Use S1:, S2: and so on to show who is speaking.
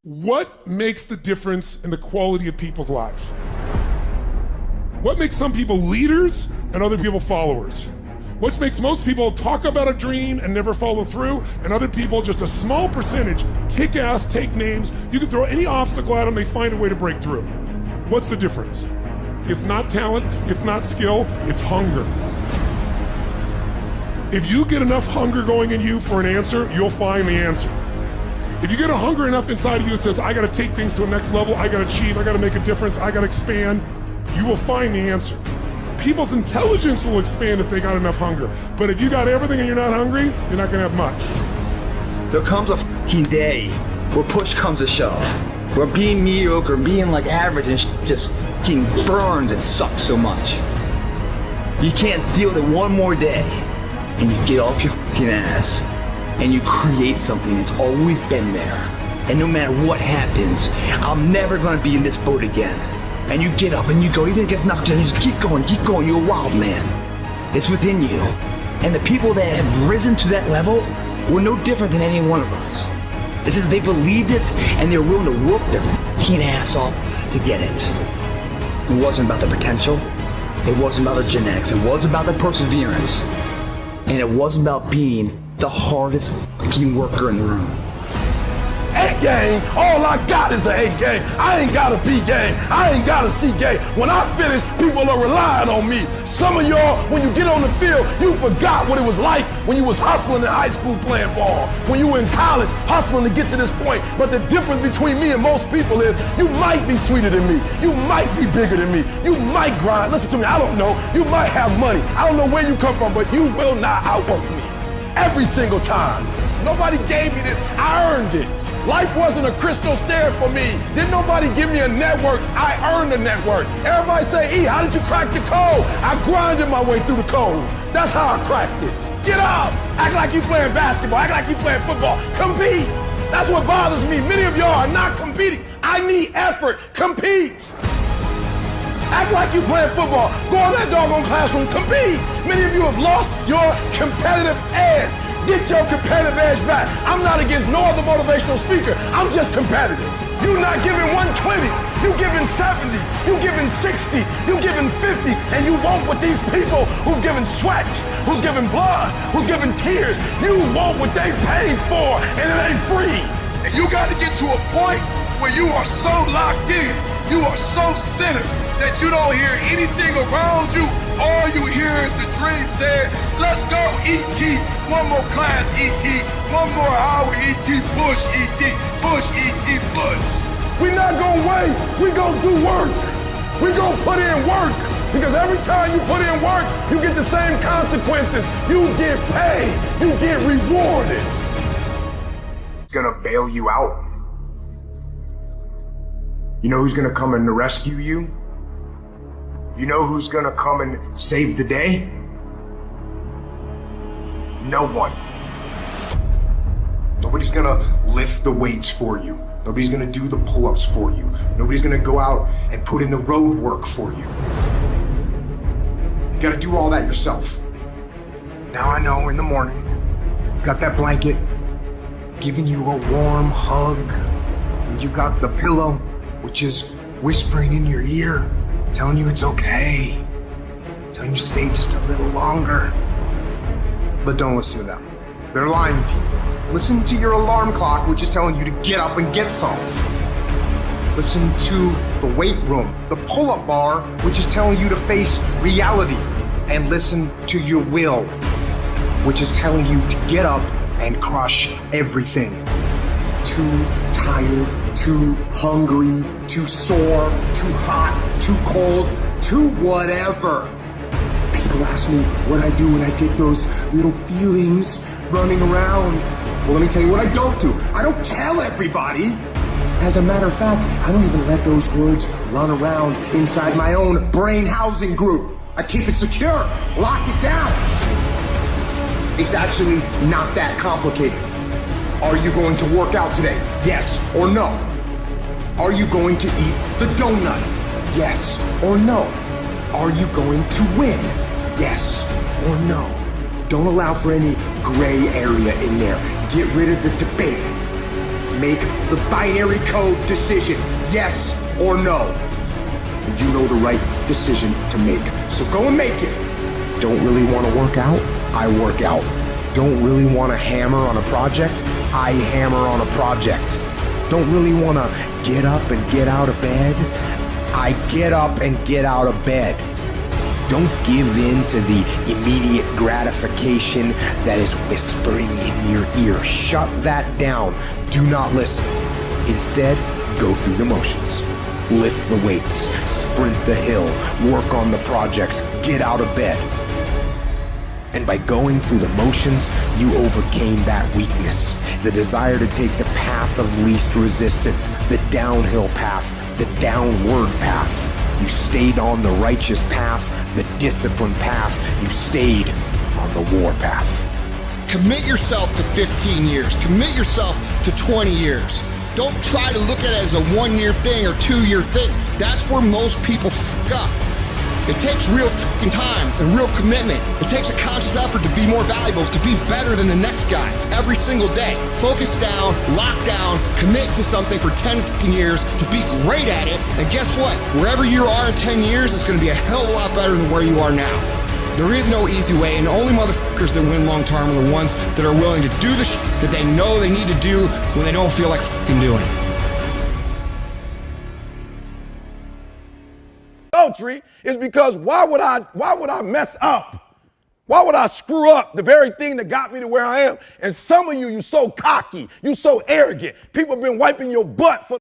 S1: What makes the difference in the quality of people's lives? What makes some people leaders and other people followers? What makes most people talk about a dream and never follow through, and other people, just a small percentage, kick ass, take names. You can throw any obstacle at them, they find a way to break through. What's the difference? It's not talent, it's not skill, it's hunger. If you get enough hunger going in you for an answer, you'll find the answer. If you get a hunger enough inside of you that says, I gotta take things to a next level, I gotta achieve, I gotta make a difference, I gotta expand, you will find the answer. People's intelligence will expand if they got enough hunger. But if you got everything and you're not hungry, you're not gonna have much.
S2: There comes a fucking day where push comes to shove, where being mediocre, being like average and just fucking burns and sucks so much. You can't deal with it one more day, and you get off your fucking ass, and you create something that's always been there. And no matter what happens, I'm never gonna be in this boat again. And you get up and you go, even against knocked down, you just keep going, you're a wild man. It's within you. And the people that have risen to that level were no different than any one of us. It's just they believed it and they were willing to work their fucking ass off to get it. It wasn't about the potential, it wasn't about the genetics, it wasn't about the perseverance, and it wasn't about being the hardest fucking worker in the room.
S3: A game, all I got is an A game. I ain't got a B game. I ain't got a C game. When I finish, people are relying on me. Some of y'all, when you get on the field, you forgot what it was like when you was hustling in high school playing ball, when you were in college hustling to get to this point. But the difference between me and most people is you might be sweeter than me. You might be bigger than me. You might grind. Listen to me, I don't know. You might have money. I don't know where you come from, but you will not outwork me. Every single time. Nobody gave me this, I earned it. Life wasn't a crystal stair for me. Didn't nobody give me a network, I earned the network. Everybody say, E, how did you crack the code? I grinded my way through the code. That's how I cracked it. Get up, act like you playing basketball, act like you playing football. Compete, that's what bothers me. Many of y'all are not competing. I need effort, compete. Act like you playing football. Go in that doggone classroom, compete. Many of you have lost your competitive edge. Get your competitive edge back. I'm not against no other motivational speaker. I'm just competitive. You're not giving 120. You giving 70. You giving 60. You giving 50. And you want what these people who've given sweat, who's giving blood, who's giving tears, you want what they paid for, and it ain't free. And you got to get to a point where you are so locked in, you are so centered, that you don't hear anything around you. All you hear is the dream saying, let's go, E.T. One more class, E.T. One more hour, E.T. Push, E.T. Push, E.T. Push. We're not gonna wait. We're gonna do work. We're gonna put in work. Because every time you put in work, you get the same consequences. You get paid. You get rewarded.
S4: Gonna bail you out. You know who's gonna come and rescue you? You know who's gonna come and save the day? No one. Nobody's gonna lift the weights for you. Nobody's gonna do the pull-ups for you. Nobody's gonna go out and put in the road work for you. You gotta do all that yourself. Now I know in the morning, got that blanket, giving you a warm hug, and you got the pillow, which is whispering in your ear, telling you it's okay, telling you to stay just a little longer. But don't listen to them. They're lying to you. Listen to your alarm clock, which is telling you to get up and get some. Listen to the weight room, the pull-up bar, which is telling you to face reality. And listen to your will, which is telling you to get up and crush everything.
S5: Too tired, too hungry, too sore, too hot, too cold, too whatever. People ask me what I do when I get those little feelings running around. Well, let me tell you what I don't do. I don't tell everybody. As a matter of fact, I don't even let those words run around inside my own brain housing group. I keep it secure, lock it down. It's actually not that complicated. Are you going to work out today? Yes or no? Are you going to eat the donut? Yes or no? Are you going to win? Yes or no? Don't allow for any gray area in there. Get rid of the debate. Make the binary code decision, yes or no. And you know the right decision to make. So go and make it. Don't really want to work out? I work out. Don't really want to hammer on a project? I hammer on a project. Don't really want to get up and get out of bed? I get up and get out of bed. Don't give in to the immediate gratification that is whispering in your ear. Shut that down. Do not listen. Instead, go through the motions. Lift the weights, sprint the hill, work on the projects, get out of bed. And by going through the motions, you overcame that weakness, the desire to take the path of least resistance, the downhill path, the downward path. You stayed on the righteous path, the disciplined path. You stayed on the war path.
S6: Commit yourself to 15 years. Commit yourself to 20 years. Don't try to look at it as a 1-year thing or 2-year thing. That's where most people fuck up. It takes real fucking time and real commitment. It takes a conscious effort to be more valuable, to be better than the next guy every single day. Focus down, lock down, commit to something for 10 fucking years to be great at it. And guess what? Wherever you are in 10 years, it's going to be a hell of a lot better than where you are now. There is no easy way, and the only motherfuckers that win long term are the ones that are willing to do the shit that they know they need to do when they don't feel like fucking doing it.
S3: Adultery is because why would I mess up? Why would I screw up the very thing that got me to where I am? And some of you so cocky, you so arrogant. People have been wiping your butt for